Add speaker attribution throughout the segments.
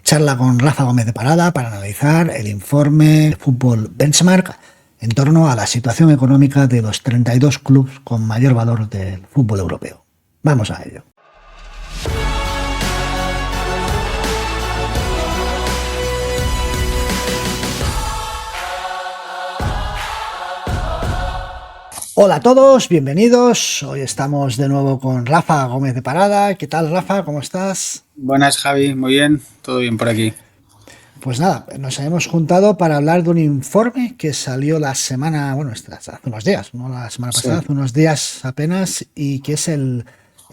Speaker 1: charla con Rafa Gómez de Parada para analizar el informe de Fútbol Benchmark en torno a la situación económica de los 32 clubes con mayor valor del fútbol europeo. Vamos a ello. Hola a todos, bienvenidos. Hoy estamos de nuevo con Rafa Gómez de Parada. ¿Qué tal, Rafa? ¿Cómo estás?
Speaker 2: Buenas, Javi. Muy bien. Todo bien por aquí.
Speaker 1: Pues nada, nos hemos juntado para hablar de un informe que salió la semana, hace unos días, no la semana pasada, hace unos días apenas, y que es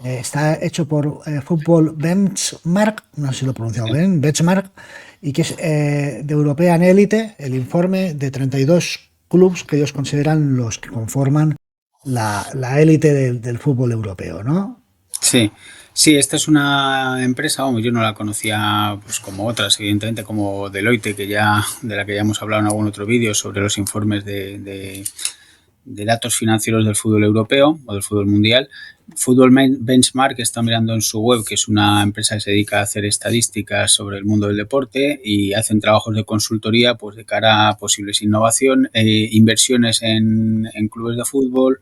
Speaker 1: está hecho por Fútbol Benchmark, no sé si lo he pronunciado bien, Benchmark, y que es de European Elite, el informe de 32 clubes que ellos consideran los que conforman la élite del fútbol europeo, ¿no?
Speaker 2: Sí, esta es una empresa, yo no la conocía pues como otras, evidentemente, como Deloitte, de la que ya hemos hablado en algún otro vídeo sobre los informes de datos financieros del fútbol europeo o del fútbol mundial. Fútbol Benchmark está mirando en su web, que es una empresa que se dedica a hacer estadísticas sobre el mundo del deporte y hacen trabajos de consultoría pues de cara a posibles inversiones en clubes de fútbol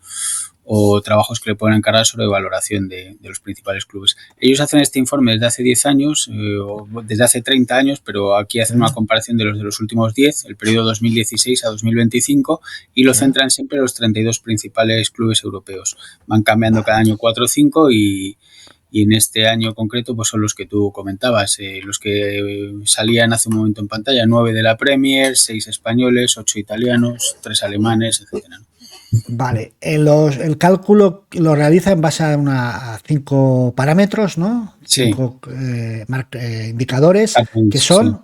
Speaker 2: o trabajos que le pueden encargar sobre valoración de los principales clubes. Ellos hacen este informe desde hace 10 años o desde hace 30 años, pero aquí hacen una comparación de los últimos 10, el periodo 2016 a 2025, y lo centran siempre en los 32 principales clubes europeos. Van cambiando cada año 4 o 5 y en este año concreto pues son los que tú comentabas, los que salían hace un momento en pantalla: 9 de la Premier, 6 españoles, 8 italianos, 3 alemanes, etcétera.
Speaker 1: Vale, el cálculo lo realiza en base a 5 parámetros, ¿no?
Speaker 2: Sí.
Speaker 1: 5 indicadores, que son...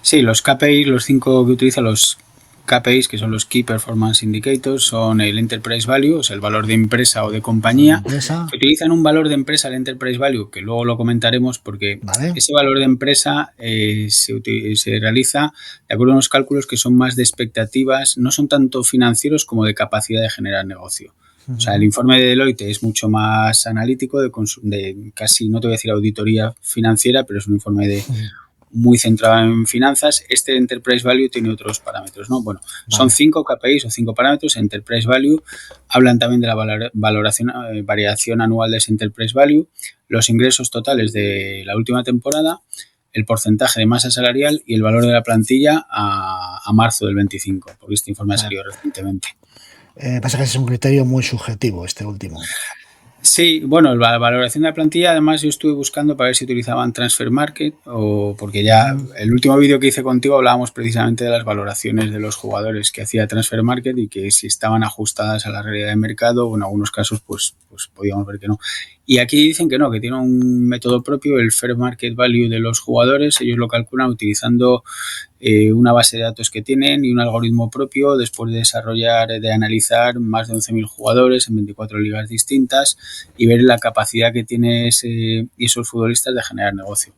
Speaker 2: Sí, los KPIs, los 5 que utilizan los KPIs, que son los Key Performance Indicators, son el Enterprise Value, o sea, el valor de empresa o de compañía. Que utilizan un valor de empresa, el Enterprise Value, que luego lo comentaremos, porque ese valor de empresa se realiza de acuerdo a unos cálculos que son más de expectativas, no son tanto financieros como de capacidad de generar negocio. O sea, el informe de Deloitte es mucho más analítico, de casi, no te voy a decir auditoría financiera, pero es un informe muy centrado en finanzas. Este Enterprise Value tiene otros parámetros, ¿no? Bueno, son 5 KPIs o 5 parámetros. Enterprise Value, hablan también de la variación anual de ese Enterprise Value, los ingresos totales de la última temporada, el porcentaje de masa salarial y el valor de la plantilla a marzo del 25, porque este informe ha salido recientemente.
Speaker 1: Pasa que es un criterio muy subjetivo este último.
Speaker 2: Sí, bueno, la valoración de la plantilla, además yo estuve buscando para ver si utilizaban Transfer Market, o porque ya el último vídeo que hice contigo hablábamos precisamente de las valoraciones de los jugadores que hacía Transfer Market y que si estaban ajustadas a la realidad de mercado, o en algunos casos pues podíamos ver que no. Y aquí dicen que no, que tiene un método propio, el Fair Market Value de los jugadores. Ellos lo calculan utilizando una base de datos que tienen y un algoritmo propio después de analizar más de 11.000 jugadores en 24 ligas distintas y ver la capacidad que tienen esos futbolistas de generar negocio.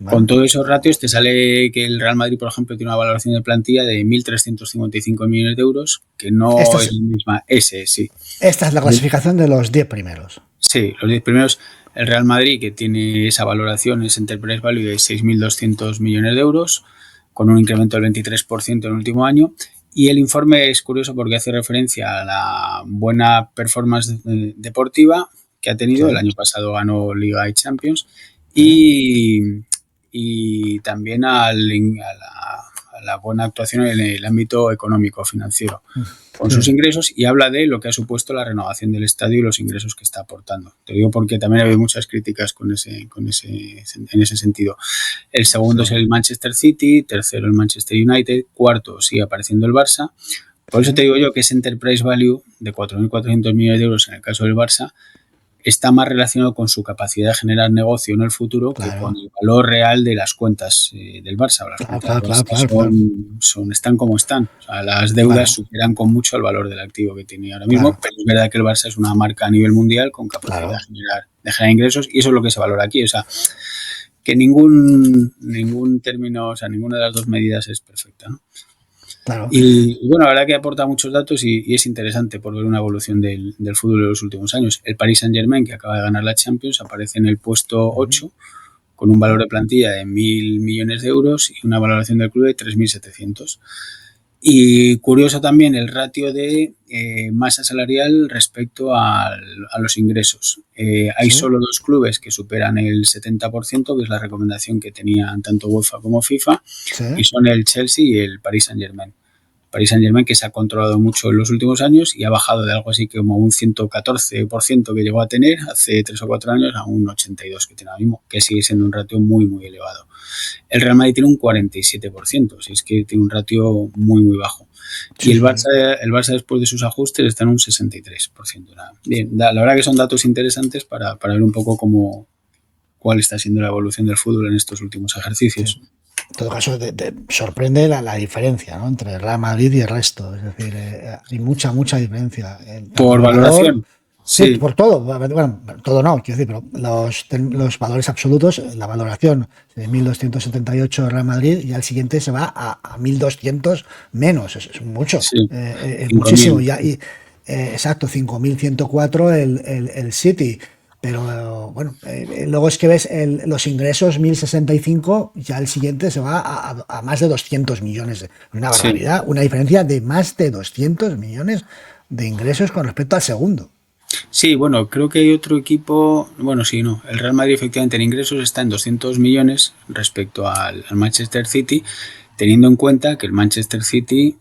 Speaker 2: Con todos esos ratios te sale que el Real Madrid, por ejemplo, tiene una valoración de plantilla de 1.355 millones de euros, que no es la misma. Sí.
Speaker 1: Esta es la clasificación de los 10 primeros.
Speaker 2: Sí, los 10 primeros. El Real Madrid, que tiene esa valoración, es Enterprise Value de 6.200 millones de euros, con un incremento del 23% en el último año. Y el informe es curioso porque hace referencia a la buena performance deportiva que ha tenido. El año pasado ganó Liga y Champions. Y también a la buena actuación en el ámbito económico, financiero, con sus ingresos, y habla de lo que ha supuesto la renovación del estadio y los ingresos que está aportando. Te digo porque también ha habido muchas críticas en ese sentido. El segundo es el Manchester City, tercero el Manchester United, cuarto sigue apareciendo el Barça. Por eso te digo yo que ese Enterprise Value de 4.400 millones de euros en el caso del Barça está más relacionado con su capacidad de generar negocio en el futuro que con el valor real de las cuentas del Barça. Las cuentas del Barça están como están. O sea, las deudas superan con mucho el valor del activo que tiene ahora mismo, pero es verdad que el Barça es una marca a nivel mundial con capacidad de generar ingresos, y eso es lo que se valora aquí. O sea, que ningún término, o sea, ninguna de las dos medidas es perfecta, ¿no?
Speaker 1: Claro.
Speaker 2: Y bueno, la verdad que aporta muchos datos y es interesante por ver una evolución del fútbol de los últimos años. El Paris Saint-Germain, que acaba de ganar la Champions, aparece en el puesto 8 con un valor de plantilla de 1.000 millones de euros y una valoración del club de 3.700. Y curioso también el ratio de masa salarial respecto a los ingresos. Hay
Speaker 1: Sí,
Speaker 2: solo 2 clubes que superan el 70%, que es la recomendación que tenían tanto UEFA como FIFA,
Speaker 1: sí.
Speaker 2: y son el Chelsea y el Paris Saint-Germain. Paris Saint-Germain, que se ha controlado mucho en los últimos años y ha bajado de algo así como un 114% que llegó a tener hace 3 o 4 años a un 82% que tiene ahora mismo, que sigue siendo un ratio muy, muy elevado. El Real Madrid tiene un 47%, si es que tiene un ratio muy, muy bajo. Y
Speaker 1: Sí,
Speaker 2: el
Speaker 1: sí.
Speaker 2: Barça después de sus ajustes está en un 63%. Bien, la verdad que son datos interesantes para ver un poco cuál está siendo la evolución del fútbol en estos últimos
Speaker 1: Sí.
Speaker 2: ejercicios.
Speaker 1: En todo caso, te sorprende la diferencia, ¿no? Entre el Real Madrid y el resto. Es decir, hay mucha diferencia. Tanto
Speaker 2: Por
Speaker 1: de valor,
Speaker 2: valoración,
Speaker 1: sí,
Speaker 2: sí,
Speaker 1: por todo. Bueno, todo no, quiero decir, pero los valores absolutos, la valoración de 1.278 Real Madrid y al siguiente se va a 1.200 menos. Es mucho.
Speaker 2: sí,
Speaker 1: Es muchísimo.
Speaker 2: 5.000.
Speaker 1: Exacto, 5.104 el City. Pero bueno, luego es que ves los ingresos 1.065, ya el siguiente se va a más de 200 millones. Una
Speaker 2: Sí.
Speaker 1: barbaridad, una diferencia de más de 200 millones de ingresos con respecto al segundo.
Speaker 2: Sí, bueno, creo que hay otro equipo, bueno, sí, no, el Real Madrid efectivamente en ingresos está en 200 millones respecto al Manchester City, teniendo en cuenta que el Manchester City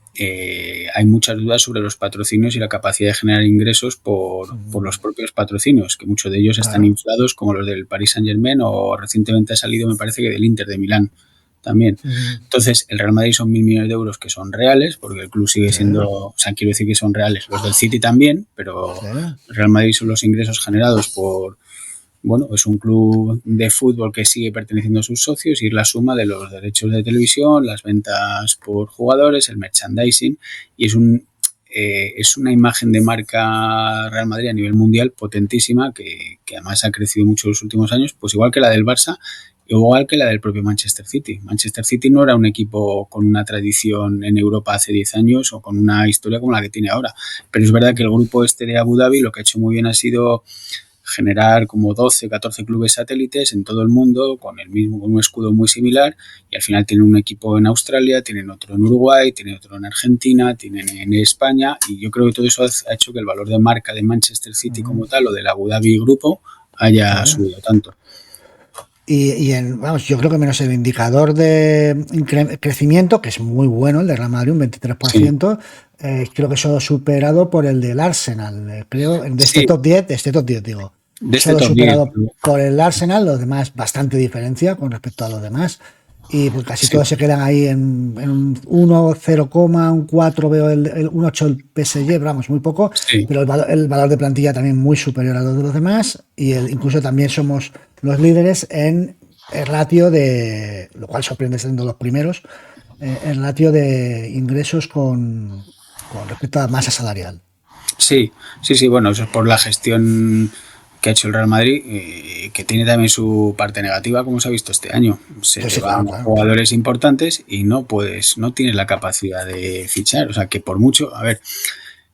Speaker 2: hay muchas dudas sobre los patrocinios y la capacidad de generar ingresos por los propios patrocinios, que muchos de ellos están
Speaker 1: Claro.
Speaker 2: inflados como los del Paris Saint-Germain o recientemente ha salido, me parece que del Inter de Milán también. Entonces, el Real Madrid son 1.000 millones de euros que son reales, porque el club sigue
Speaker 1: Sí,
Speaker 2: siendo, o sea, quiero decir que son reales. Los del City también, pero
Speaker 1: sí.
Speaker 2: el Real Madrid son los ingresos generados bueno, es un club de fútbol que sigue perteneciendo a sus socios y es la suma de los derechos de televisión, las ventas por jugadores, el merchandising y es una imagen de marca Real Madrid a nivel mundial potentísima que además ha crecido mucho en los últimos años, pues igual que la del Barça, igual que la del propio Manchester City. Manchester City no era un equipo con una tradición en Europa hace 10 años o con una historia como la que tiene ahora, pero es verdad que el grupo este de Abu Dhabi lo que ha hecho muy bien ha sido generar como 12, 14 clubes satélites en todo el mundo con con un escudo muy similar y al final tienen un equipo en Australia, tienen otro en Uruguay, tienen otro en Argentina, tienen en España y yo creo que todo eso ha hecho que el valor de marca de Manchester City como tal o del Abu Dhabi Grupo
Speaker 1: Sí.
Speaker 2: haya subido tanto.
Speaker 1: Vamos, yo creo que menos el indicador de crecimiento, que es muy bueno, el de Real Madrid, un
Speaker 2: Sí,
Speaker 1: 23%, creo que solo superado por el del Arsenal, creo,
Speaker 2: sí,
Speaker 1: de este top 10 digo,
Speaker 2: de este
Speaker 1: solo
Speaker 2: top 10.
Speaker 1: superado por el Arsenal, los demás bastante diferencia con respecto a los demás, y pues casi
Speaker 2: Sí,
Speaker 1: todos se quedan ahí en un 1, 0, un 4 veo un 8 el PSG, pero vamos, muy poco,
Speaker 2: sí.
Speaker 1: pero el valor de plantilla también muy superior a los de los demás, y incluso también somos los líderes en el ratio de, lo cual sorprende siendo los primeros, el ratio de ingresos con respecto a masa salarial.
Speaker 2: Sí, sí, sí, bueno, eso es por la gestión que ha hecho el Real Madrid, que tiene también su parte negativa, como se ha visto este año. Se
Speaker 1: Sí,
Speaker 2: te
Speaker 1: sí, claro,
Speaker 2: van
Speaker 1: claro.
Speaker 2: jugadores importantes y no tienes la capacidad de fichar. O sea, que por mucho, a ver,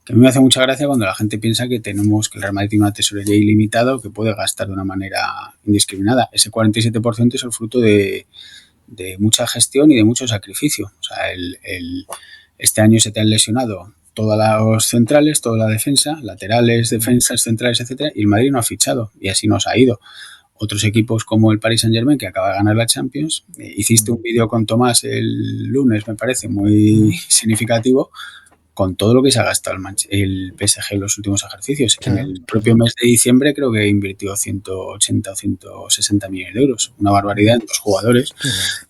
Speaker 2: que a mí me hace mucha gracia cuando la gente piensa que que el Real Madrid tiene una tesorería ilimitada que puede gastar de una manera indiscriminada. Ese 47% es el fruto de mucha gestión y de mucho sacrificio. O sea, este año se te han lesionado todas las centrales, toda la defensa, laterales, defensas, centrales, etcétera, y el Madrid no ha fichado y así nos ha ido. Otros equipos como el Paris Saint-Germain, que acaba de ganar la Champions, hiciste un vídeo con Tomás el lunes, me parece, muy significativo, con todo lo que se ha gastado el PSG en los últimos ejercicios.
Speaker 1: Sí,
Speaker 2: En el
Speaker 1: sí,
Speaker 2: propio mes de diciembre creo que invirtió 180 o 160 millones de euros, una barbaridad en dos jugadores
Speaker 1: sí,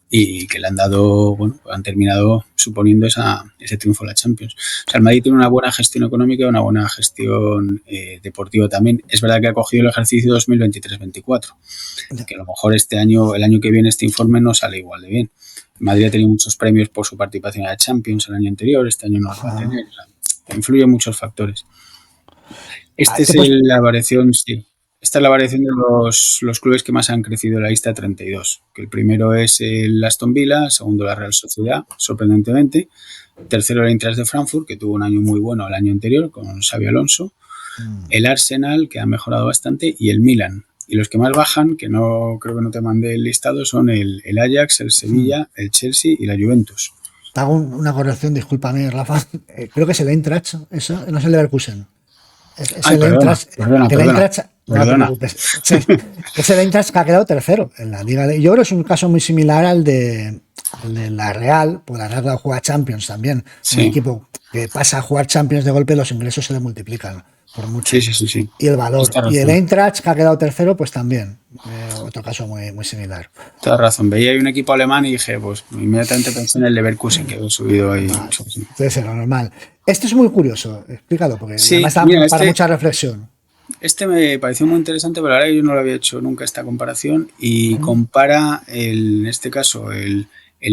Speaker 2: y que le han dado, bueno, han terminado suponiendo ese triunfo en la Champions. O sea, el Madrid tiene una buena gestión económica y una buena gestión deportiva también. Es verdad que ha cogido el ejercicio 2023-24,
Speaker 1: ya.
Speaker 2: que a lo mejor este año, el año que viene, este informe no sale igual de bien. Madrid ha tenido muchos premios por su participación en la Champions el año anterior, este año no los va a
Speaker 1: Ajá.
Speaker 2: tener. O sea, influyen muchos factores.
Speaker 1: Ah,
Speaker 2: Este es la variación, sí. Esta es la variación de los clubes que más han crecido en la lista 32. Que el primero es el Aston Villa, segundo la Real Sociedad, sorprendentemente. Tercero el Eintracht de Frankfurt, que tuvo un año muy bueno el año anterior con Xabi Alonso.
Speaker 1: mm,
Speaker 2: El Arsenal, que ha mejorado bastante, y el Milan. Y los que más bajan, que no creo que no te mandé el listado, son el Ajax, el Sevilla, el Chelsea y la Juventus.
Speaker 1: Te hago una corrección, discúlpame, Rafa. Creo que es el Eintracht, eso no es el Leverkusen. Es
Speaker 2: Ay,
Speaker 1: el Eintracht, que el Eintracht, no te
Speaker 2: perdona.
Speaker 1: preocupes. Es el Eintracht que ha quedado tercero en la Liga. Yo creo que es un caso muy similar al de la Real, porque la Real juega Champions también. Un
Speaker 2: Sí,
Speaker 1: equipo que pasa a jugar Champions de golpe, los ingresos se le multiplican por mucho.
Speaker 2: sí.
Speaker 1: Y el valor.
Speaker 2: Tienes
Speaker 1: Y el
Speaker 2: razón.
Speaker 1: Eintracht, que ha quedado tercero, pues también. Otro caso muy similar.
Speaker 2: Tienes razón. Veía ahí un equipo alemán y dije, pues inmediatamente pensé en el Leverkusen, que había subido ahí
Speaker 1: Normal.
Speaker 2: mucho. Sí,
Speaker 1: Debe ser lo normal. Esto es muy curioso, explícalo, porque
Speaker 2: sí,
Speaker 1: además da
Speaker 2: mira,
Speaker 1: para mucha reflexión.
Speaker 2: este me pareció muy interesante, pero ahora yo no lo había hecho nunca esta comparación y compara, en este caso, el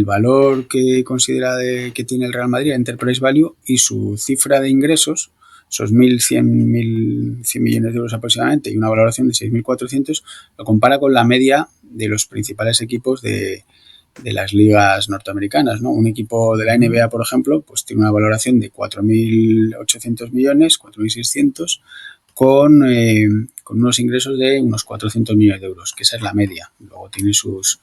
Speaker 2: valor que considera que tiene el Real Madrid, Enterprise Value, y su cifra de ingresos, esos 1.100 millones de euros aproximadamente, y una valoración de 6.400, lo compara con la media de los principales equipos de las ligas norteamericanas, ¿no? Un equipo de la NBA, por ejemplo, pues tiene una valoración de 4.800 millones, 4.600, con unos ingresos de unos 400 millones de euros, que esa es la media. Luego tiene sus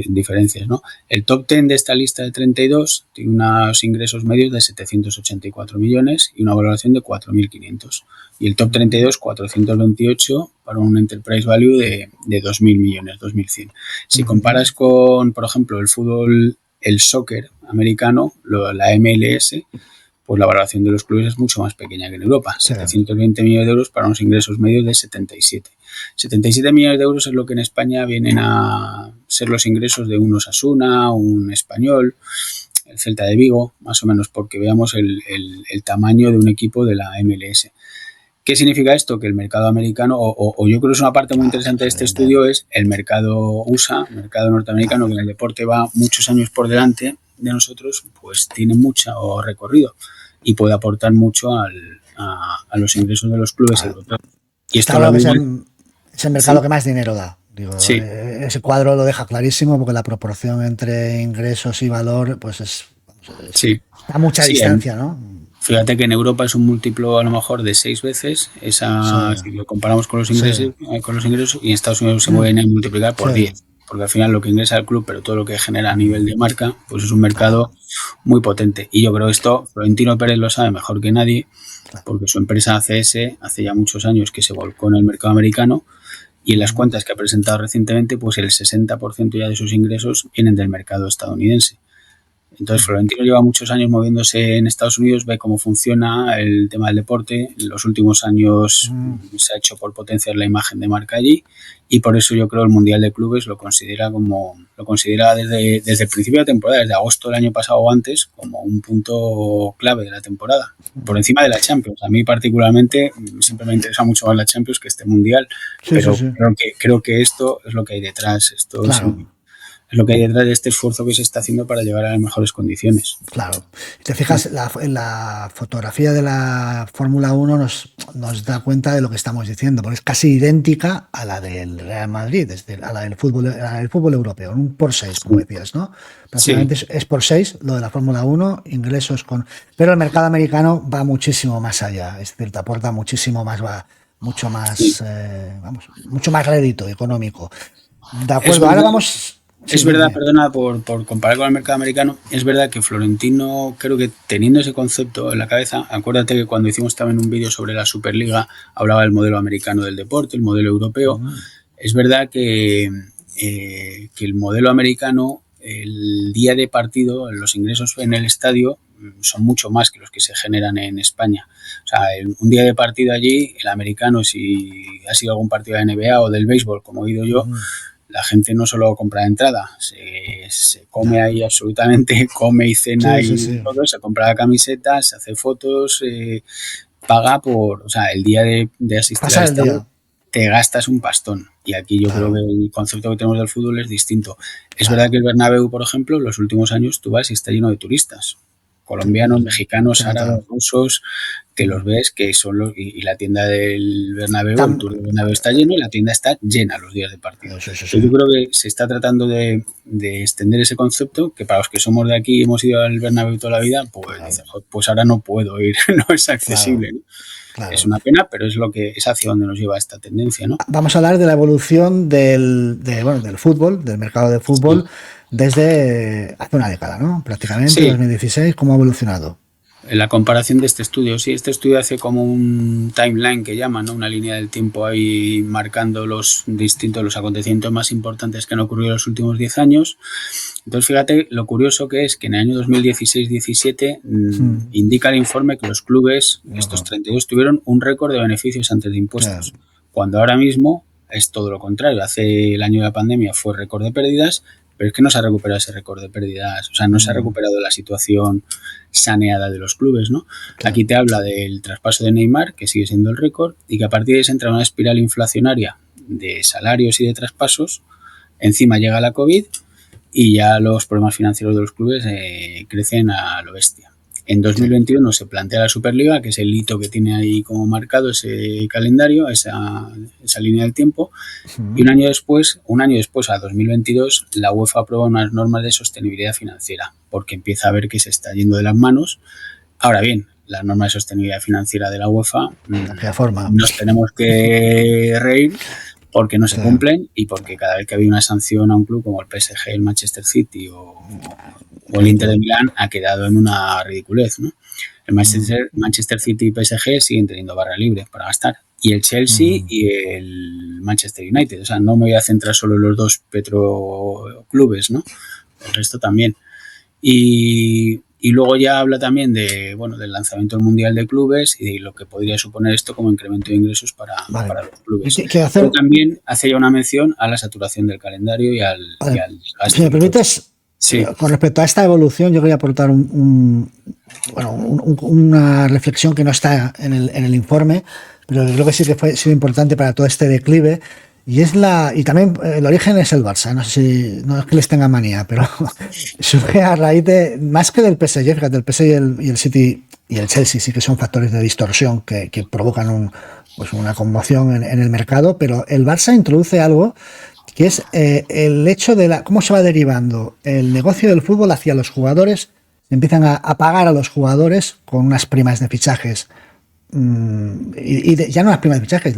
Speaker 2: diferencias, ¿no? El top 10 de esta lista de 32 tiene unos ingresos medios de 784 millones y una valoración de 4.500. Y el top 32, 428 para un enterprise value de 2.000 millones, 2.100. Si comparas con, por ejemplo, el fútbol, el soccer americano, la MLS, pues la valoración de los clubes es mucho más pequeña que en Europa.
Speaker 1: Sí.
Speaker 2: 720 millones de euros para unos ingresos medios de 77. 77 millones de euros es lo que en España vienen a ser los ingresos de un Osasuna, un Español, el Celta de Vigo, más o menos, porque veamos el tamaño de un equipo de la MLS. ¿Qué significa esto? Que el mercado americano, o yo creo que es una parte muy interesante de este estudio, es el mercado USA, el mercado norteamericano, que en el deporte va muchos años por delante de nosotros, pues tiene mucho recorrido y puede aportar mucho a los ingresos de los clubes europeos. Y
Speaker 1: Está
Speaker 2: esto lo
Speaker 1: claro que es
Speaker 2: vemos.
Speaker 1: el mercado que más dinero da. Digo,
Speaker 2: Sí,
Speaker 1: ese cuadro lo deja clarísimo porque la proporción entre ingresos y valor, pues
Speaker 2: sí,
Speaker 1: a mucha
Speaker 2: sí.
Speaker 1: distancia, ¿no?
Speaker 2: Fíjate que en Europa es un múltiplo a lo mejor de 6 veces,
Speaker 1: Sí,
Speaker 2: si lo comparamos
Speaker 1: sí,
Speaker 2: con los ingresos, y en Estados Unidos se pueden multiplicar por
Speaker 1: sí.
Speaker 2: 10, porque al final lo que ingresa el club, pero todo lo que genera a nivel de marca, pues es un mercado muy potente. Y yo creo esto, Florentino Pérez lo sabe mejor que nadie, porque su empresa ACS hace ya muchos años que se volcó en el mercado americano, y en las cuentas que ha presentado recientemente, pues el 60% ya de sus ingresos vienen del mercado estadounidense. Entonces, Florentino lleva muchos años moviéndose en Estados Unidos, ve cómo funciona el tema del deporte. En los últimos años se ha hecho por potenciar la imagen de marca allí y por eso yo creo el Mundial de Clubes lo considera desde el principio de la temporada, desde agosto del año pasado o antes, como un punto clave de la temporada. Por encima de la Champions. A mí particularmente siempre me interesa mucho más la Champions que este Mundial,
Speaker 1: Sí, sí,
Speaker 2: pero
Speaker 1: sí.
Speaker 2: creo que esto es lo que hay detrás. Esto
Speaker 1: Claro,
Speaker 2: es lo que hay detrás de este esfuerzo que se está haciendo para llegar a las mejores condiciones.
Speaker 1: claro. Si te fijas, en la fotografía de la Fórmula 1 nos da cuenta de lo que estamos diciendo, porque es casi idéntica a la del Real Madrid, a la del fútbol europeo, un por 6, como decías, ¿no?
Speaker 2: Sí,
Speaker 1: Prácticamente es por 6 lo de la Fórmula 1, ingresos con... Pero el mercado americano va muchísimo más allá, es decir, te aporta muchísimo más, va mucho
Speaker 2: sí.
Speaker 1: más, mucho más rédito económico. De
Speaker 2: Es
Speaker 1: acuerdo, ahora
Speaker 2: verdad,
Speaker 1: vamos... Sí,
Speaker 2: es
Speaker 1: dime,
Speaker 2: verdad,
Speaker 1: dime.
Speaker 2: perdona por comparar con el mercado americano, es verdad que Florentino, creo que teniendo ese concepto en la cabeza, acuérdate que cuando hicimos también un vídeo sobre la Superliga, hablaba del modelo americano del deporte, el modelo europeo. Es verdad que el modelo americano, el día de partido, los ingresos en el estadio son mucho más que los que se generan en España. O sea, un día de partido allí, el americano, si ha sido algún partido de NBA o del béisbol, como he ido yo, la gente no solo compra de entrada, se come ahí absolutamente, come y cena
Speaker 1: Sí, sí,
Speaker 2: y
Speaker 1: sí.
Speaker 2: todo, se compra la camiseta, se hace fotos, paga o sea, el día de asistir al
Speaker 1: Pasar el
Speaker 2: estadio
Speaker 1: día.
Speaker 2: te gastas un pastón. Y aquí yo creo que
Speaker 1: Claro,
Speaker 2: el concepto que tenemos del fútbol es distinto. Es verdad
Speaker 1: claro.
Speaker 2: que el Bernabéu, por ejemplo, en los últimos años tú vas y está lleno de turistas. colombianos, mexicanos, árabes,
Speaker 1: Claro.
Speaker 2: rusos, que los ves, que son los, y la tienda del Bernabéu, el tour del Bernabéu está lleno y la tienda está llena los días de partido.
Speaker 1: Sí, sí, sí.
Speaker 2: Entonces yo creo que se está tratando de extender ese concepto, que para los que somos de aquí y hemos ido al Bernabéu toda la vida, pues
Speaker 1: Claro.
Speaker 2: dicen, pues ahora no puedo ir, no es accesible,
Speaker 1: Claro,
Speaker 2: ¿no? Es
Speaker 1: claro.
Speaker 2: una pena, pero es lo que es hacia donde nos lleva esta tendencia, ¿no?
Speaker 1: Vamos a hablar de la evolución del fútbol, del mercado del fútbol,
Speaker 2: Sí.
Speaker 1: desde hace una década, ¿no? Prácticamente,
Speaker 2: Sí,
Speaker 1: 2016, ¿cómo ha evolucionado?
Speaker 2: en la comparación de este estudio, sí, este estudio hace como un timeline que llaman, ¿no? Una línea del tiempo ahí marcando los acontecimientos más importantes que han ocurrido en los últimos 10 años. Entonces, fíjate lo curioso que es que en el año 2016-17 indica el informe que los clubes, estos 32, tuvieron un récord de beneficios antes de impuestos, cuando ahora mismo es todo lo contrario. Hace el año de la pandemia fue récord de pérdidas, pero es que no se ha recuperado ese récord de pérdidas, o sea, no se ha recuperado la situación saneada de los clubes, ¿no? Claro. Aquí te habla del traspaso de Neymar, que sigue siendo el récord, y que a partir de ahí se entra en una espiral inflacionaria de salarios y de traspasos. Encima llega la COVID y ya los problemas financieros de los clubes crecen a lo bestia. En 2021 se plantea la Superliga, que es el hito que tiene ahí como marcado ese calendario, esa línea del tiempo. Y un año después, a 2022, la UEFA aprueba unas normas de sostenibilidad financiera, porque empieza a ver que se está yendo de las manos. Ahora bien, las normas de sostenibilidad financiera de la UEFA nos tenemos que reír porque no se cumplen y porque cada vez que había una sanción a un club como el PSG, el Manchester City o el Inter de Milán ha quedado en una ridiculez, ¿no? El Manchester City y PSG siguen teniendo barra libre para gastar, y el Chelsea y el Manchester United. O sea, no me voy a centrar solo en los dos petroclubes, ¿no? El resto también. Y luego ya habla también del lanzamiento del Mundial de Clubes y de lo que podría suponer esto como incremento de ingresos para los clubes. Pero también hace ya una mención a la saturación del calendario y al
Speaker 1: gasto. Si me permites, sí. Con respecto a esta evolución, yo quería aportar una reflexión que no está en el informe, pero creo que sí que ha sido importante para todo este declive. Y también el origen es el Barça, no sé si, no es que les tenga manía, pero surge a raíz de, más que del PSG, fíjate, el PSG y el City y el Chelsea sí que son factores de distorsión que provocan una conmoción en el mercado, pero el Barça introduce algo que es el hecho de cómo se va derivando el negocio del fútbol hacia los jugadores. Empiezan a pagar a los jugadores con unas primas de fichajes, ya no las primas de fichajes,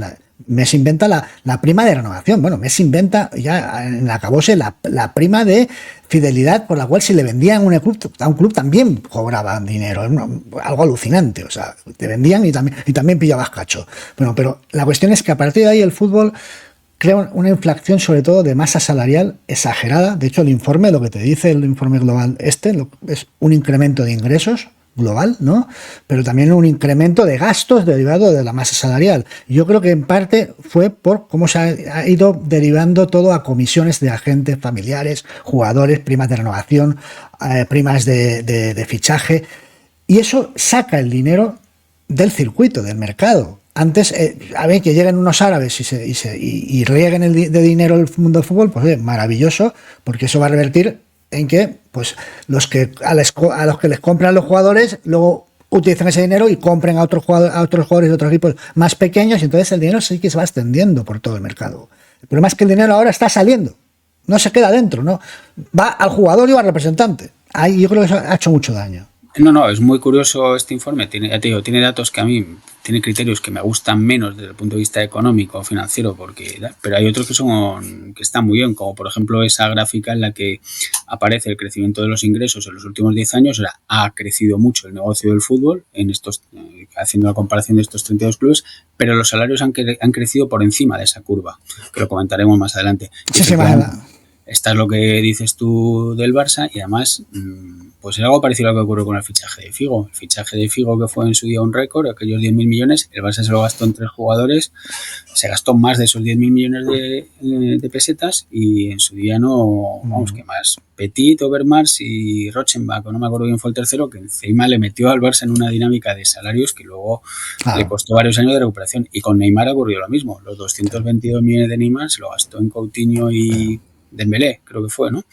Speaker 1: Messi inventa la prima de renovación. Bueno, Messi inventa ya en la acabose la prima de fidelidad, por la cual si le vendían a un club también cobraban dinero. Algo alucinante. O sea, te vendían y también pillabas cacho. Bueno, pero la cuestión es que a partir de ahí el fútbol crea una inflación, sobre todo de masa salarial exagerada. De hecho, el informe, lo que te dice el informe global es un incremento de ingresos global, ¿no? Pero también un incremento de gastos derivado de la masa salarial. Yo creo que en parte fue por cómo se ha ido derivando todo a comisiones de agentes familiares, jugadores, primas de renovación, primas de fichaje, y eso saca el dinero del circuito, del mercado. Antes, a ver, que lleguen unos árabes y rieguen de dinero el mundo del fútbol, pues maravilloso, porque eso va a revertir en que pues a los que les compran los jugadores luego utilizan ese dinero y compren a otros jugadores de otros equipos más pequeños, y entonces el dinero sí que se va extendiendo por todo el mercado. El problema es que el dinero ahora está saliendo, no se queda dentro, ¿no? Va al jugador y al representante. Ahí yo creo que eso ha hecho mucho daño.
Speaker 2: No, es muy curioso este informe. Tiene datos que a mí, tiene criterios que me gustan menos desde el punto de vista económico o financiero, pero hay otros que están muy bien, como por ejemplo esa gráfica en la que aparece el crecimiento de los ingresos en los últimos 10 años. O sea, ha crecido mucho el negocio del fútbol haciendo la comparación de estos 32 clubes, pero los salarios han crecido por encima de esa curva, que lo comentaremos más adelante. Esta es lo que dices tú del Barça, y además pues es algo parecido a lo que ocurrió con el fichaje de Figo. El fichaje de Figo, que fue en su día un récord, aquellos 10.000 millones, el Barça se lo gastó en 3 jugadores, se gastó más de esos 10.000 millones de pesetas, y en su día que más, Petit, Overmars y Rochenbach, no me acuerdo quién fue el tercero, que encima le metió al Barça en una dinámica de salarios que luego le costó varios años de recuperación. Y con Neymar ocurrió lo mismo, los 222 millones de Neymar se lo gastó en Coutinho y Dembélé, creo que fue, ¿no?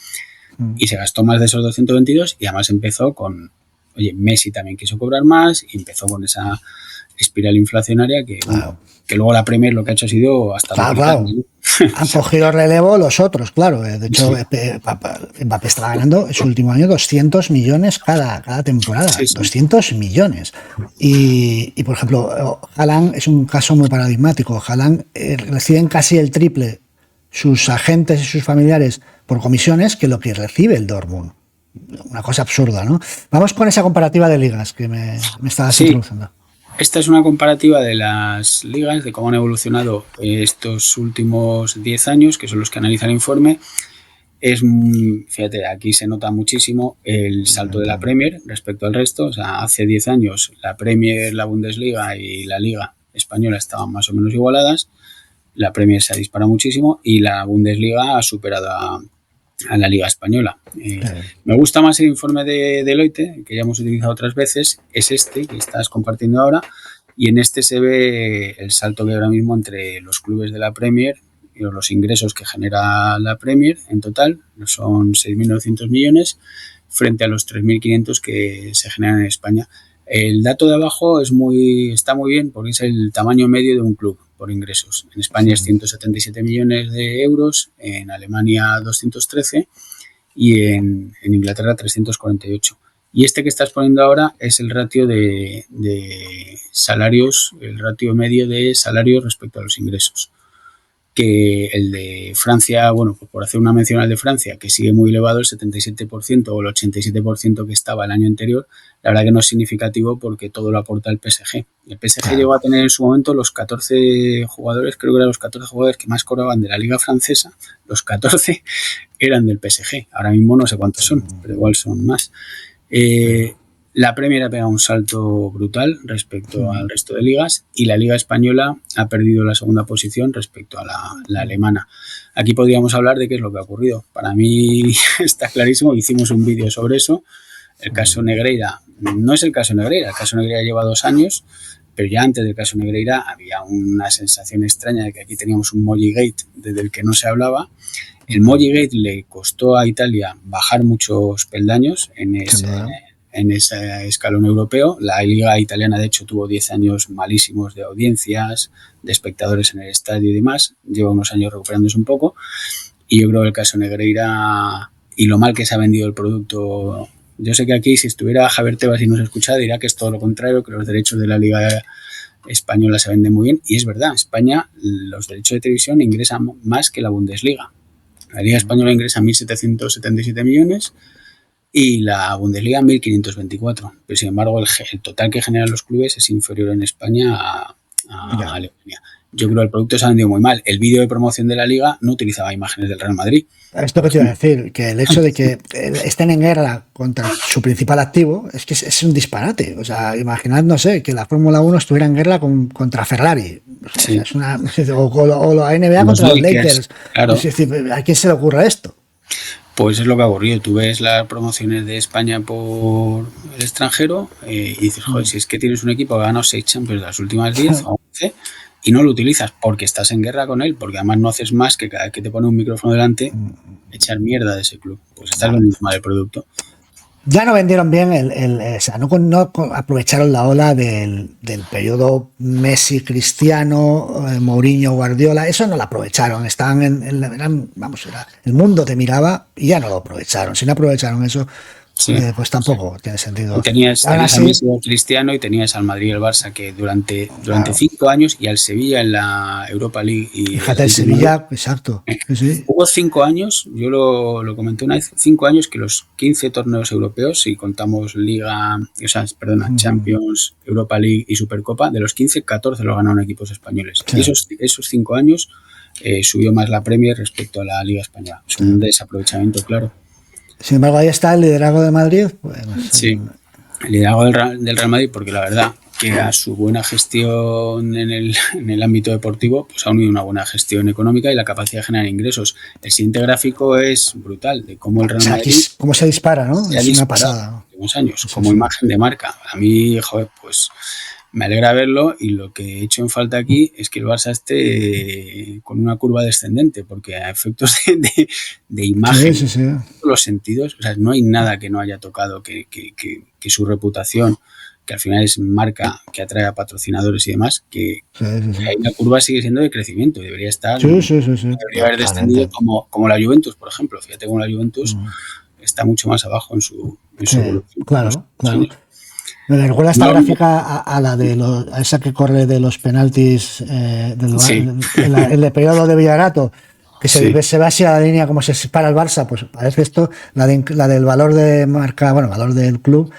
Speaker 2: Y se gastó más de esos 222, y además empezó con oye, Messi también quiso cobrar más y empezó con esa espiral inflacionaria que, bueno, que luego la Premier lo que ha hecho ha sido hasta
Speaker 1: Claro. Han cogido relevo los otros, claro. De hecho,
Speaker 2: sí.
Speaker 1: Mbappé estaba ganando en su último año 200 millones cada temporada.
Speaker 2: Sí, sí.
Speaker 1: 200 millones. Y, por ejemplo, Haaland es un caso muy paradigmático. Haaland reciben casi el triple sus agentes y sus familiares por comisiones que lo que recibe el Dortmund. Una cosa absurda, ¿no? Vamos con esa comparativa de ligas que me estabas introduciendo.
Speaker 2: Esta es una comparativa de las ligas, de cómo han evolucionado estos últimos 10 años, que son los que analiza el informe. Fíjate, aquí se nota muchísimo el salto de la Premier respecto al resto. O sea, hace 10 años la Premier, la Bundesliga y la Liga Española estaban más o menos igualadas. La Premier se ha disparado muchísimo y la Bundesliga ha superado a la Liga Española. Me gusta más el informe de Deloitte, que ya hemos utilizado otras veces, es este que estás compartiendo ahora, y en este se ve el salto que hay ahora mismo entre los clubes de la Premier y los ingresos que genera la Premier en total, son 6.900 millones frente a los 3.500 que se generan en España. El dato de abajo está muy bien porque es el tamaño medio de un club por ingresos. En España es 177 millones de euros, en Alemania 213 y en Inglaterra 348. Y este que estás poniendo ahora es el ratio de salarios, el ratio medio de salarios respecto a los ingresos. Que el de Francia, bueno, pues por hacer una mención al de Francia, que sigue muy elevado, el 77% o el 87% que estaba el año anterior, la verdad que no es significativo porque todo lo aporta el PSG. El PSG llegó a tener en su momento los 14 jugadores, creo que eran los 14 jugadores que más cobraban de la liga francesa, los 14 eran del PSG. Ahora mismo no sé cuántos son, pero igual son más. La Premier ha pegado un salto brutal respecto al resto de ligas y la Liga Española ha perdido la segunda posición respecto a la alemana. Aquí podríamos hablar de qué es lo que ha ocurrido. Para mí está clarísimo, hicimos un vídeo sobre eso. El caso Negreira no es el caso Negreira, el caso Negreira lleva 2 años, pero ya antes del caso Negreira había una sensación extraña de que aquí teníamos un Molligate desde el que no se hablaba. El Molligate le costó a Italia bajar muchos peldaños en ese escalón europeo. La liga italiana, de hecho, tuvo 10 años malísimos de audiencias, de espectadores en el estadio y demás. Lleva unos años recuperándose un poco. Y yo creo que el caso Negreira y lo mal que se ha vendido el producto. Yo sé que aquí, si estuviera Javier Tebas y nos escucha, dirá que es todo lo contrario, que los derechos de la liga española se venden muy bien. Y es verdad, España, los derechos de televisión ingresan más que la Bundesliga. La liga española ingresa 1.777 millones y la Bundesliga 1.524. Pero sin embargo el total que generan los clubes es inferior en España a Alemania. Yo creo que el producto se ha vendido muy mal. El vídeo de promoción de la liga no utilizaba imágenes del Real Madrid.
Speaker 1: Esto que te iba a decir, que el hecho de que estén en guerra contra su principal activo es que es un disparate. O sea, imaginad, no sé, que la Fórmula 1 estuviera en guerra contra Ferrari. Sí. Es una, o la NBA contra los Lakers. Claro. Es decir, ¿a quién se le ocurre esto?
Speaker 2: Pues es lo que ha ocurrido. Tú ves las promociones de España por el extranjero y dices, joder, si es que tienes un equipo que ha ganado 6 Champions de las últimas 10 o 11 y no lo utilizas porque estás en guerra con él, porque además no haces más que cada vez que te pone un micrófono delante echar mierda de ese club. Pues estás vendiendo mal el producto.
Speaker 1: Ya no vendieron bien o sea, no aprovecharon la ola del periodo Messi, Cristiano, Mourinho, Guardiola. Eso no lo aprovecharon. Estaban el mundo te miraba y ya no lo aprovecharon. Si no aprovecharon eso, sí, pues tampoco tiene sentido.
Speaker 2: Tenías a Messi, Cristiano y tenías al Madrid y el Barça que durante 5 años y al Sevilla en la Europa League.
Speaker 1: Fíjate, el Sevilla, exacto. Sí.
Speaker 2: Hubo 5 años, yo lo comenté una vez, 5 años que los 15 torneos europeos, si contamos Champions, Europa League y Supercopa, de los 15, 14 lo ganaron equipos españoles. Sí. Y esos 5 años subió más la Premier respecto a la Liga Española. Es un desaprovechamiento, claro.
Speaker 1: Sin embargo, ahí está el liderazgo de Madrid. Pues,
Speaker 2: sí, el liderazgo del Real Madrid, porque la verdad que a su buena gestión en el ámbito deportivo pues ha unido una buena gestión económica y la capacidad de generar ingresos. El siguiente gráfico es brutal, de cómo el Real Madrid...
Speaker 1: Cómo se dispara, ¿no? Es una pasada.
Speaker 2: Últimos años, como imagen de marca. A mí, joder, pues me alegra verlo, y lo que he hecho en falta aquí es que el Barça esté con una curva descendente, porque a efectos de imagen,
Speaker 1: Sí, sí, sí.
Speaker 2: en todos los sentidos, o sea, no hay nada que no haya tocado, que su reputación, que al final es marca que atrae a patrocinadores y demás, que
Speaker 1: Sí, sí, sí.
Speaker 2: ahí la curva sigue siendo de crecimiento y debería estar,
Speaker 1: Sí, sí, sí, sí.
Speaker 2: debería
Speaker 1: No,
Speaker 2: haber descendido
Speaker 1: totalmente.
Speaker 2: como la Juventus, por ejemplo. Fíjate como la Juventus
Speaker 1: Mm.
Speaker 2: está mucho más abajo en
Speaker 1: Sí,
Speaker 2: su evolución en los
Speaker 1: claro,
Speaker 2: últimos
Speaker 1: claro.
Speaker 2: años.
Speaker 1: Me recuerda esta
Speaker 2: No,
Speaker 1: gráfica a la de a esa que corre de los penaltis
Speaker 2: sí,
Speaker 1: el periodo de Villarato, que
Speaker 2: sí.
Speaker 1: se ve así a la línea como se para el Barça, pues parece esto, la del valor de marca, bueno, valor del club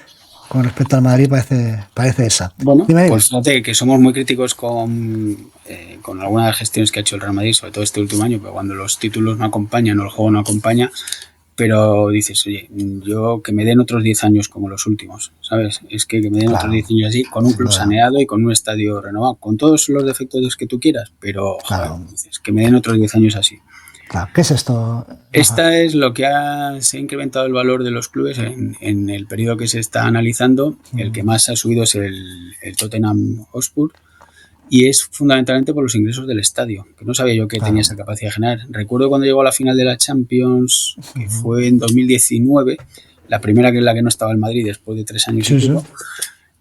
Speaker 1: con respecto al Madrid parece esa.
Speaker 2: Bueno,
Speaker 1: Dime, dime.
Speaker 2: pues fíjate que somos muy críticos con algunas de las gestiones que ha hecho el Real Madrid, sobre todo este último año, pero cuando los títulos no acompañan o el juego no acompaña, pero dices, oye, yo que me den otros 10 años como los últimos, ¿sabes? Es que me den otros
Speaker 1: Claro,
Speaker 2: 10 años así, con un
Speaker 1: sin
Speaker 2: club
Speaker 1: duda,
Speaker 2: saneado y con un estadio renovado, con todos los defectos que tú quieras, pero, joder,
Speaker 1: claro,
Speaker 2: dices, que me den otros 10 años así.
Speaker 1: claro. ¿Qué es esto, Rafa?
Speaker 2: Esta es lo que se ha incrementado el valor de los clubes en el periodo que se está analizando. El que
Speaker 1: Mm,
Speaker 2: más ha subido es el Tottenham Hotspur, y es fundamentalmente por los ingresos del estadio, que no sabía yo que tenía esa
Speaker 1: claro.
Speaker 2: capacidad de generar. Recuerdo cuando llegó a la final de la Champions, que
Speaker 1: Ujú.
Speaker 2: fue en 2019, la primera, que es la que no estaba el Madrid después de 3 años y
Speaker 1: Sí, sí.
Speaker 2: pico,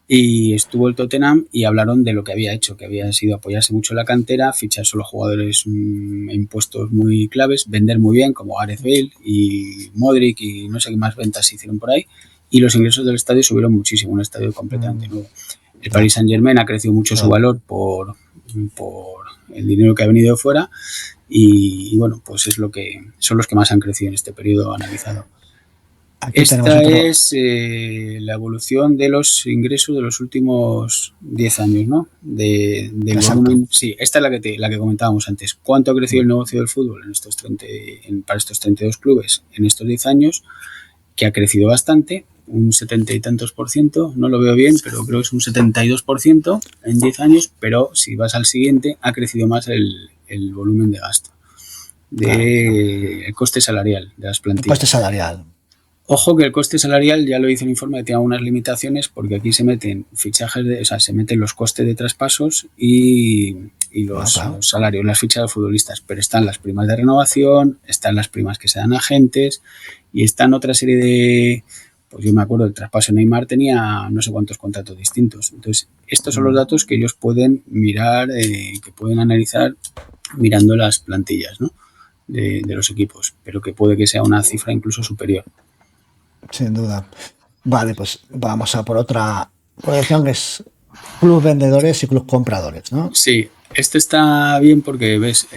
Speaker 2: y estuvo el Tottenham y hablaron de lo que había hecho, que había sido apoyarse mucho en la cantera, fichar solo jugadores en puestos muy claves, vender muy bien, como Gareth Bale y Modric, y no sé qué más ventas se hicieron por ahí, y los ingresos del estadio subieron muchísimo, un estadio completamente
Speaker 1: Mm,
Speaker 2: nuevo. El
Speaker 1: ya,
Speaker 2: Paris Saint-Germain ha crecido mucho su
Speaker 1: claro.
Speaker 2: valor por el dinero que ha venido de fuera, y bueno, pues son los que más han crecido en este periodo analizado.
Speaker 1: Aquí tenemos
Speaker 2: Esta
Speaker 1: otro.
Speaker 2: es la evolución de los ingresos de los últimos 10 años, ¿no? Del
Speaker 1: Exacto.
Speaker 2: volumen. Sí, esta es la que comentábamos antes. ¿Cuánto ha crecido el negocio del fútbol para estos 32 clubes en estos 10 años? Que ha crecido bastante, un 70 y tantos por ciento, no lo veo bien, pero creo que es un 72% en 10 años, pero si vas al siguiente, ha crecido más el volumen de gasto,
Speaker 1: Claro.
Speaker 2: el coste salarial de las
Speaker 1: El coste
Speaker 2: plantillas.
Speaker 1: salarial.
Speaker 2: Ojo que el coste salarial, ya lo dice el informe, que tiene algunas limitaciones, porque aquí se meten fichajes, o sea, se meten los costes de traspasos y
Speaker 1: Bueno, claro.
Speaker 2: los salarios, las fichas de futbolistas, pero están las primas de renovación, están las primas que se dan a agentes, y están otra serie de, pues yo me acuerdo, el traspaso de Neymar tenía no sé cuántos contratos distintos. Entonces, estos son los
Speaker 1: Mm.
Speaker 2: datos que ellos pueden mirar, que pueden analizar mirando las plantillas, ¿no? De los equipos, pero que puede que sea una cifra incluso superior.
Speaker 1: Sin duda. Vale, pues vamos a por otra proyección que es club vendedores y club compradores, ¿no?
Speaker 2: Sí, esto está bien porque, ves,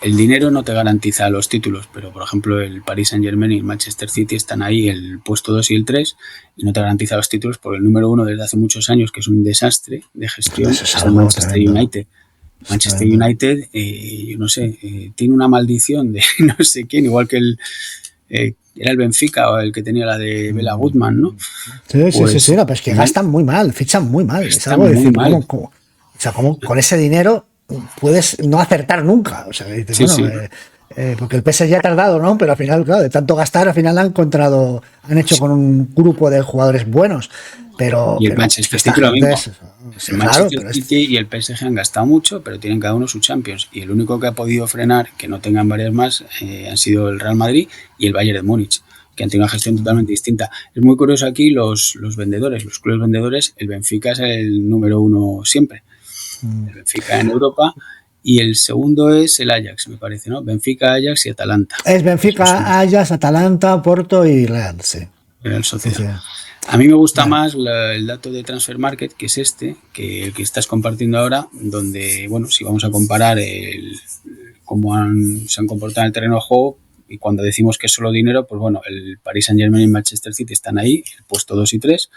Speaker 2: el dinero no te garantiza los títulos, pero por ejemplo el Paris Saint-Germain y el Manchester City están ahí, el puesto 2 y el 3, y no te garantiza los títulos porque el número 1 desde hace muchos años, que es un desastre de gestión,
Speaker 1: Eso es
Speaker 2: es el
Speaker 1: algo
Speaker 2: Manchester
Speaker 1: tremendo.
Speaker 2: United.
Speaker 1: Es
Speaker 2: Manchester
Speaker 1: tremendo.
Speaker 2: United, yo no sé, tiene una maldición de no sé quién, igual que era el Benfica o el que tenía la de Bela Goodman, ¿no?
Speaker 1: Mm. Sí, sí, sí, sí,
Speaker 2: Pues
Speaker 1: no, pero es que gastan muy mal, fichan muy mal. Es
Speaker 2: está
Speaker 1: algo de
Speaker 2: muy
Speaker 1: decir, pero
Speaker 2: mal.
Speaker 1: o sea, ¿cómo con ese dinero puedes no acertar nunca? O sea, dices,
Speaker 2: Sí,
Speaker 1: bueno,
Speaker 2: sí.
Speaker 1: porque el PSG ha tardado, ¿no? Pero al final, claro, de tanto gastar, al final han hecho con un grupo de jugadores buenos.
Speaker 2: Y el
Speaker 1: Pero es que
Speaker 2: Manchester
Speaker 1: esta
Speaker 2: City lo
Speaker 1: gente
Speaker 2: mismo.
Speaker 1: es,
Speaker 2: El
Speaker 1: sí, claro,
Speaker 2: Manchester
Speaker 1: pero
Speaker 2: City y el PSG han gastado mucho, pero tienen cada uno su Champions. Y el único que ha podido frenar que no tengan varias más han sido el Real Madrid y el Bayern de Múnich, que han tenido una gestión totalmente distinta. Es muy curioso aquí los vendedores, los clubes vendedores. El Benfica es el número 1 siempre. El Benfica en Europa. Y el segundo es el Ajax, me parece, ¿no? Benfica, Ajax y Atalanta.
Speaker 1: es
Speaker 2: Esos son
Speaker 1: Benfica, Ajax, Atalanta, Porto y Real, sí.
Speaker 2: Real
Speaker 1: Sí,
Speaker 2: Sociedad.
Speaker 1: sí.
Speaker 2: A mí me gusta
Speaker 1: Vale.
Speaker 2: más el dato de Transfer Market, que es que el que estás compartiendo ahora, donde, bueno, si vamos a comparar cómo se han comportado en el terreno de juego, y cuando decimos que es solo dinero, pues bueno, el Paris Saint-Germain y el Manchester City están ahí, el puesto 2 y 3,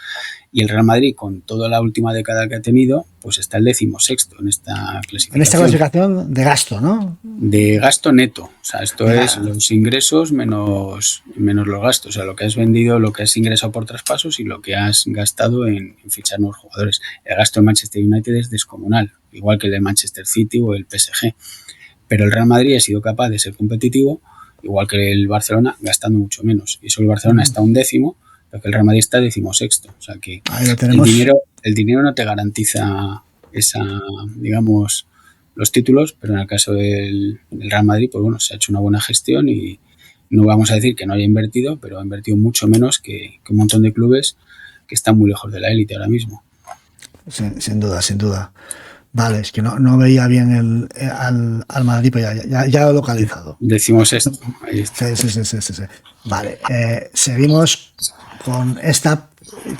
Speaker 2: y el Real Madrid, con toda la última década que ha tenido, pues está el 16º en esta
Speaker 1: En esta
Speaker 2: clasificación
Speaker 1: clasificación de gasto, ¿no?
Speaker 2: de gasto neto. O sea, esto
Speaker 1: De
Speaker 2: es
Speaker 1: ga-
Speaker 2: los ingresos menos los gastos. O sea, lo que has vendido, lo que has ingresado por traspasos y lo que has gastado en fichar nuevos jugadores. El gasto del Manchester United es descomunal, igual que el del Manchester City o el PSG. Pero el Real Madrid ha sido capaz de ser competitivo, igual que el Barcelona, gastando mucho menos. Y eso el Barcelona está un décimo, porque el Real Madrid está 16º. O sea que
Speaker 1: Ahí lo tenemos.
Speaker 2: El dinero no te garantiza digamos, los títulos, pero en el caso del Real Madrid, pues bueno, se ha hecho una buena gestión y no vamos a decir que no haya invertido, pero ha invertido mucho menos que un montón de clubes que están muy lejos de la élite ahora mismo.
Speaker 1: Sin duda, sin duda. Vale, es que no veía bien al Madrid, pero ya lo he localizado.
Speaker 2: Decimos esto. Ahí está.
Speaker 1: Sí. Vale, seguimos con esta,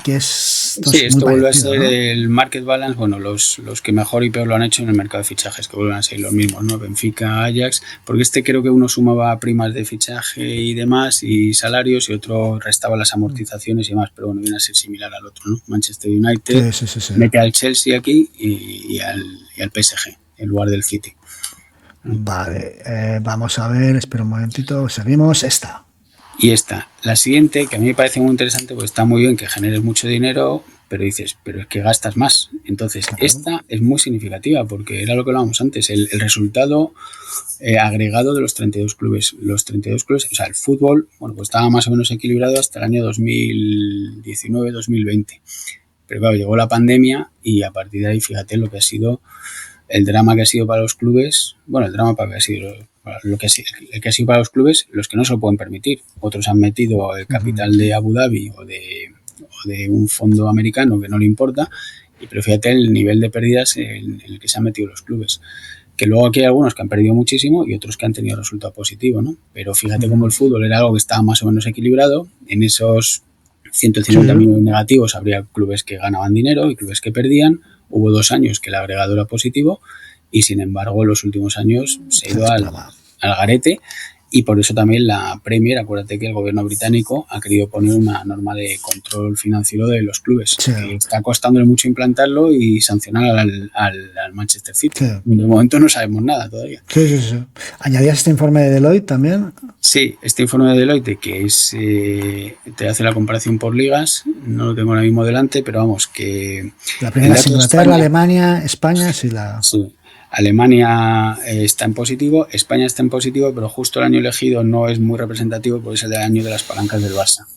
Speaker 1: que es...
Speaker 2: Sí, esto vuelve a ser, ¿no?, el market balance. Bueno, los que mejor y peor lo han hecho en el mercado de fichajes, que vuelven a ser los mismos, ¿no? Benfica, Ajax, porque creo que uno sumaba primas de fichaje y demás y salarios, y otro restaba las amortizaciones y demás, pero bueno, viene a ser similar al otro, ¿no? Manchester United mete al Chelsea aquí y al PSG en lugar del City.
Speaker 1: Vale, vamos a ver, espera un momentito, seguimos esta.
Speaker 2: Y la siguiente, que a mí me parece muy interesante, porque está muy bien que generes mucho dinero, pero dices, pero es que gastas más. Entonces, claro, esta es muy significativa, porque era lo que hablábamos antes, el resultado agregado de los 32 clubes. Los 32 clubes, o sea, el fútbol, bueno, pues estaba más o menos equilibrado hasta el año 2019-2020. Pero claro, llegó la pandemia y a partir de ahí, fíjate lo que ha sido el drama que ha sido para los clubes. Bueno, el drama para que ha sido... el que ha sido para los clubes, los que no se lo pueden permitir. Otros han metido el capital de Abu Dhabi o de un fondo americano que no le importa, pero fíjate el nivel de pérdidas en el que se han metido los clubes. Que luego aquí hay algunos que han perdido muchísimo y otros que han tenido resultado positivo, ¿no? Pero fíjate cómo el fútbol era algo que estaba más o menos equilibrado. En esos 150 millones negativos habría clubes que ganaban dinero y clubes que perdían. Hubo 2 años que el agregado era positivo y sin embargo en los últimos años se ha ido al garete, y por eso también la Premier, acuérdate que el gobierno británico ha querido poner una norma de control financiero de los clubes. Sí. Está costándole mucho implantarlo y sancionar al Manchester City. Sí. De momento no sabemos nada todavía.
Speaker 1: Sí. ¿Añadías este informe de Deloitte también?
Speaker 2: Sí, este informe de Deloitte, que es te hace la comparación por ligas, no lo tengo ahora mismo delante, pero vamos, que...
Speaker 1: La primera es Inglaterra, Alemania, España, sí.
Speaker 2: Alemania está en positivo, España está en positivo, pero justo el año elegido no es muy representativo porque es el año de las palancas del Barça.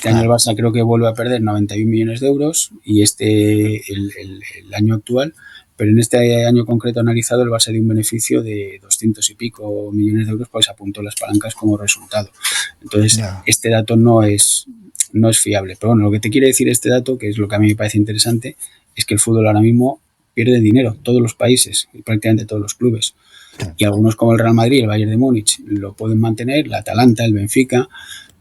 Speaker 2: Año el Barça creo que vuelve a perder 91 millones de euros y el año actual, pero en este año concreto analizado el Barça dio un beneficio de 200 y pico millones de euros, pues apuntó las palancas como resultado. Entonces, este dato no es fiable. Pero bueno, lo que te quiere decir este dato, que es lo que a mí me parece interesante, es que el fútbol ahora mismo pierde dinero, todos los países y prácticamente todos los clubes. Y algunos como el Real Madrid, el Bayern de Múnich, lo pueden mantener, el Atalanta, el Benfica,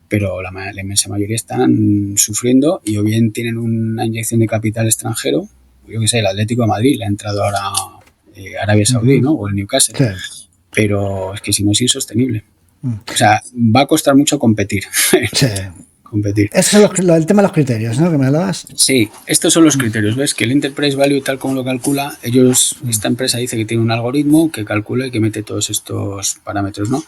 Speaker 2: pero la inmensa mayoría están sufriendo y o bien tienen una inyección de capital extranjero, yo que sé, el Atlético de Madrid le ha entrado ahora Arabia Saudí, ¿no? O el Newcastle. Sí. Pero es que si no es insostenible. O sea, va a costar mucho competir.
Speaker 1: Sí.
Speaker 2: Competir.
Speaker 1: Ese es el tema de los criterios, ¿no? Que me hablabas.
Speaker 2: Sí, estos son los criterios. Ves que el Enterprise Value, tal como lo calcula, esta empresa dice que tiene un algoritmo que calcula y que mete todos estos parámetros, ¿no?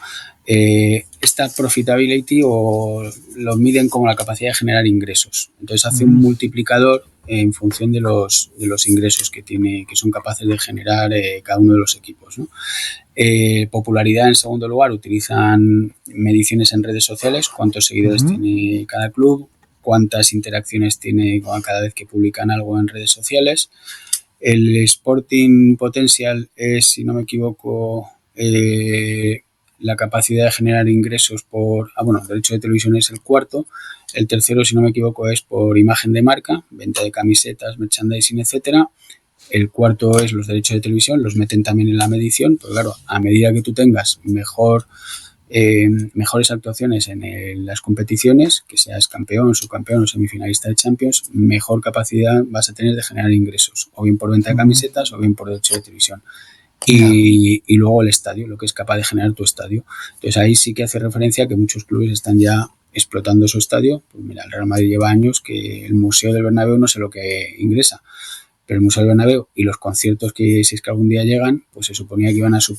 Speaker 2: Esta profitability lo miden como la capacidad de generar ingresos. Entonces hace un multiplicador en función de los ingresos que son capaces de generar cada uno de los equipos, ¿no? Popularidad, en segundo lugar, utilizan mediciones en redes sociales, cuántos seguidores tiene cada club, cuántas interacciones tiene cada vez que publican algo en redes sociales. El Sporting Potential es, si no me equivoco, la capacidad de generar ingresos el derecho de televisión es el cuarto. El tercero, si no me equivoco, es por imagen de marca, venta de camisetas, merchandising, etcétera. El cuarto es los derechos de televisión, los meten también en la medición, pero claro, a medida que tú tengas mejores actuaciones en las competiciones, que seas campeón, subcampeón o semifinalista de Champions, mejor capacidad vas a tener de generar ingresos, o bien por venta de camisetas o bien por derechos de televisión. Y luego el estadio, lo que es capaz de generar tu estadio. Entonces ahí sí que hace referencia a que muchos clubes están ya explotando su estadio. Pues mira, el Real Madrid lleva años que el Museo del Bernabéu no sé lo que ingresa, pero el Museo del Bernabéu y los conciertos que si es que algún día llegan, pues se suponía que iban a ser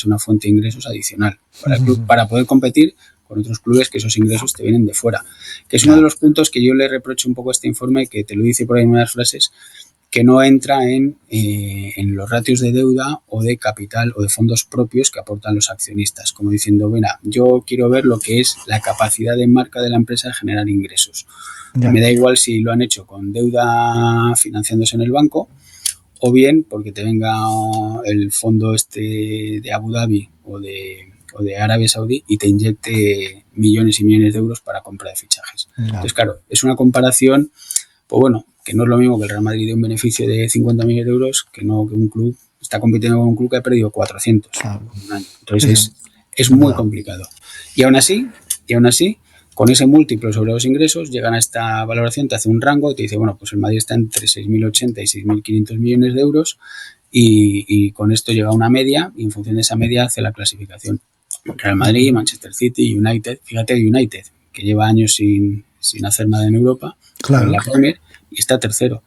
Speaker 2: una fuente de ingresos adicional para el club, para poder competir con otros clubes que esos ingresos te vienen de fuera. Que es uno de los puntos que yo le reprocho un poco a este informe, que te lo dice por ahí en unas frases, que no entra en los ratios de deuda o de capital o de fondos propios que aportan los accionistas, como diciendo, mira, yo quiero ver lo que es la capacidad de marca de la empresa de generar ingresos. Ya. Me da igual si lo han hecho con deuda financiándose en el banco o bien porque te venga el fondo de Abu Dhabi o de Arabia Saudí y te inyecte millones y millones de euros para compra de fichajes. No. Entonces, claro, es una comparación, pues bueno, que no es lo mismo que el Real Madrid de un beneficio de 50 millones de euros que no que un club está compitiendo con un club que ha perdido 400 en un año. Entonces es muy complicado. Y aún así, con ese múltiplo sobre los ingresos, llegan a esta valoración, te hace un rango y te dice, bueno, pues el Madrid está entre 6.080 y 6.500 millones de euros y con esto llega a una media y en función de esa media hace la clasificación. Real Madrid, Manchester City, United, fíjate el United, que lleva años sin hacer nada en Europa, en la Premier, y está tercero.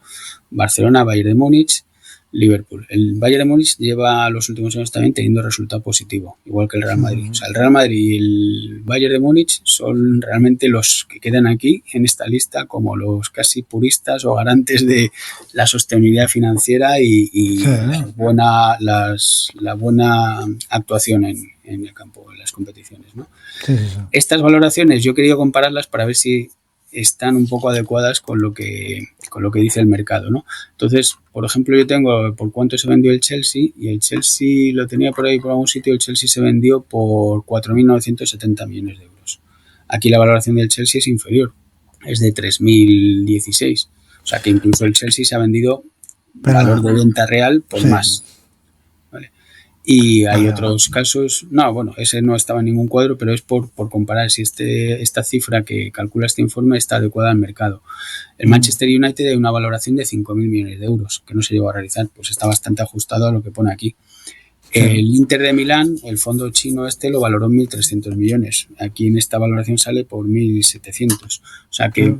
Speaker 2: Barcelona, Bayern de Múnich, Liverpool. El Bayern de Múnich lleva los últimos años también teniendo resultado positivo, igual que el Real Madrid. O sea, el Real Madrid y el Bayern de Múnich son realmente los que quedan aquí en esta lista como los casi puristas o garantes de la sostenibilidad financiera y la buena actuación en el campo, en las competiciones, ¿no? Sí. Estas valoraciones yo he querido compararlas para ver si están un poco adecuadas con lo que dice el mercado, ¿no? Entonces, por ejemplo, yo tengo por cuánto se vendió el Chelsea y el Chelsea lo tenía por ahí por algún sitio, el Chelsea se vendió por 4.970 millones de euros. Aquí la valoración del Chelsea es inferior, es de 3.016. O sea que incluso el Chelsea se ha vendido valor de venta real por más. ¿Vale? Y hay otros casos, ese no estaba en ningún cuadro, pero es por comparar si esta cifra que calcula este informe está adecuada al mercado. El Manchester United hay una valoración de 5.000 millones de euros, que no se llegó a realizar, pues está bastante ajustado a lo que pone aquí. El Inter de Milán, el fondo chino lo valoró en 1.300 millones. Aquí en esta valoración sale por 1.700. O sea que,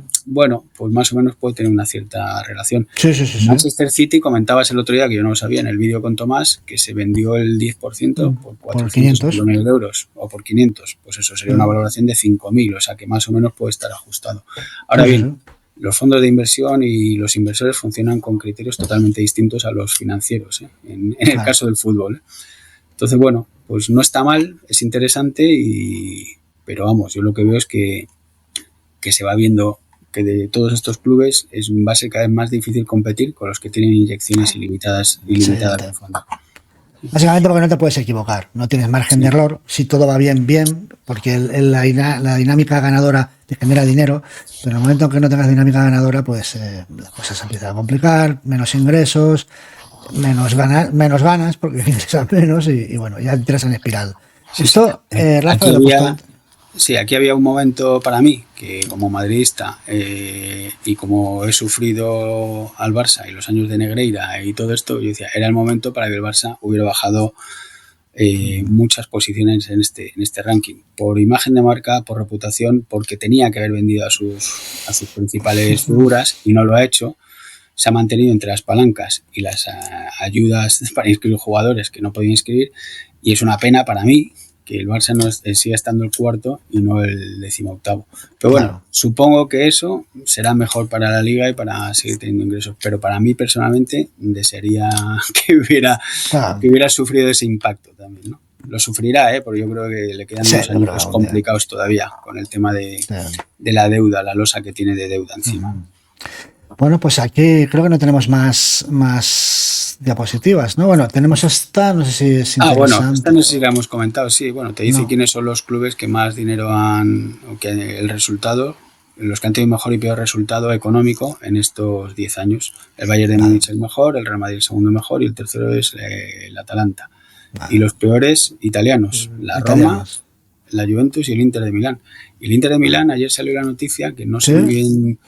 Speaker 2: pues más o menos puede tener una cierta relación. Sí. Manchester City, comentabas el otro día, que yo no lo sabía en el vídeo con Tomás, que se vendió el 10% por 400 millones de euros o por 500. Pues eso sería una valoración de 5.000, o sea que más o menos puede estar ajustado. Ahora bien, los fondos de inversión y los inversores funcionan con criterios totalmente distintos a los financieros, en el caso del fútbol. Entonces, pues no está mal, es interesante, pero vamos, yo lo que veo es que se va viendo que de todos estos clubes va a ser cada vez más difícil competir con los que tienen inyecciones ilimitadas de fondo.
Speaker 1: Básicamente porque no te puedes equivocar, no tienes margen de error, si todo va bien, porque la dinámica ganadora te genera dinero, pero en el momento en que no tengas dinámica ganadora, pues las cosas se empiezan a complicar, menos ingresos, menos ganas, porque ingresas menos y ya entras en espiral. Esto,
Speaker 2: aquí había un momento para mí que como madridista y como he sufrido al Barça y los años de Negreira y todo esto, yo decía, era el momento para que el Barça hubiera bajado muchas posiciones en este ranking, por imagen de marca, por reputación, porque tenía que haber vendido a sus principales figuras y no lo ha hecho. Se ha mantenido entre las palancas y las ayudas para inscribir jugadores que no podían inscribir, y es una pena para mí que el Barça siga estando el cuarto y no el 18º. Pero supongo que eso será mejor para la Liga y para seguir teniendo ingresos. Pero para mí personalmente desearía que hubiera sufrido ese impacto también, ¿no? Lo sufrirá, porque yo creo que le quedan unos años complicados todavía con el tema de la deuda, la losa que tiene de deuda encima.
Speaker 1: Bueno, pues aquí creo que no tenemos más diapositivas, ¿no? Bueno, tenemos esta, no sé si es interesante.
Speaker 2: Esta no sé si la hemos comentado, sí. Te dice quiénes son los clubes que más dinero el resultado, los que han tenido mejor y peor resultado económico en estos 10 años. El Bayern de Múnich es el mejor, el Real Madrid el segundo mejor y el tercero es el Atalanta. Y los peores italianos, la Roma, la Juventus y el Inter de Milán. Y el Inter de Milán, ayer salió la noticia que no sé muy bien,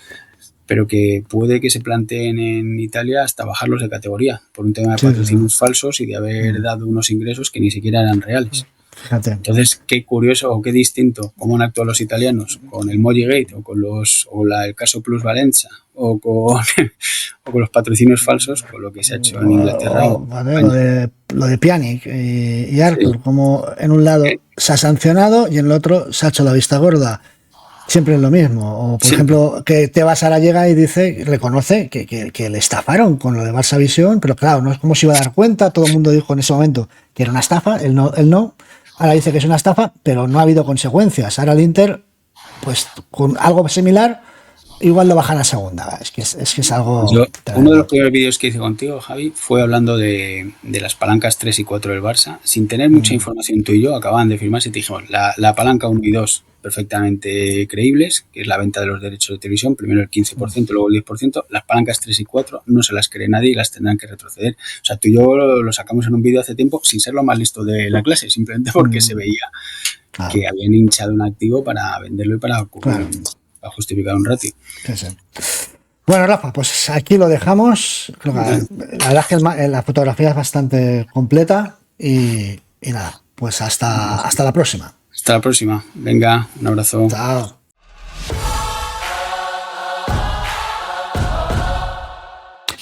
Speaker 2: pero que puede que se planteen en Italia hasta bajarlos de categoría por un tema de patrocinios falsos y de haber dado unos ingresos que ni siquiera eran reales.
Speaker 1: Fíjate.
Speaker 2: Entonces, qué curioso o qué distinto cómo han actuado los italianos con el Mogigate o el caso Plus Valenza o con los patrocinios falsos, con lo que se ha hecho en Inglaterra.
Speaker 1: Lo de Pjanic y Arthur, como en un lado se ha sancionado y en el otro se ha hecho la vista gorda. siempre es lo mismo. O, por ejemplo, que Tebas ahora llega y dice, reconoce que le estafaron con lo de Barça Visión, pero claro, no es como se iba a dar cuenta. Todo el mundo dijo en ese momento que era una estafa, él no. Ahora dice que es una estafa, pero no ha habido consecuencias. Ahora el Inter, pues con algo similar, igual lo bajan a segunda. Es que es algo...
Speaker 2: Uno de los primeros vídeos que hice contigo, Javi, fue hablando de las palancas 3 y 4 del Barça. Sin tener mucha información, tú y yo acababan de firmarse y te dijimos, la palanca 1 y 2 perfectamente creíbles, que es la venta de los derechos de televisión, primero el 15%, luego el 10%. Las palancas 3 y 4 no se las cree nadie y las tendrán que retroceder. O sea, tú y yo lo sacamos en un vídeo hace tiempo sin ser lo más listo de la clase, simplemente porque se veía que habían hinchado un activo para venderlo y para justificar un ratio.
Speaker 1: Sí. Bueno, Rafa, pues aquí lo dejamos. Creo que la verdad es que la fotografía es bastante completa y nada, pues hasta la próxima.
Speaker 2: Hasta la próxima. Venga, un abrazo.
Speaker 1: Chao.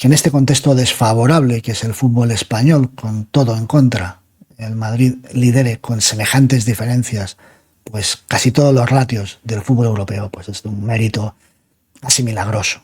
Speaker 1: En este contexto desfavorable que es el fútbol español, con todo en contra, el Madrid lidere con semejantes diferencias pues casi todos los ratios del fútbol europeo, pues es un mérito casi milagroso.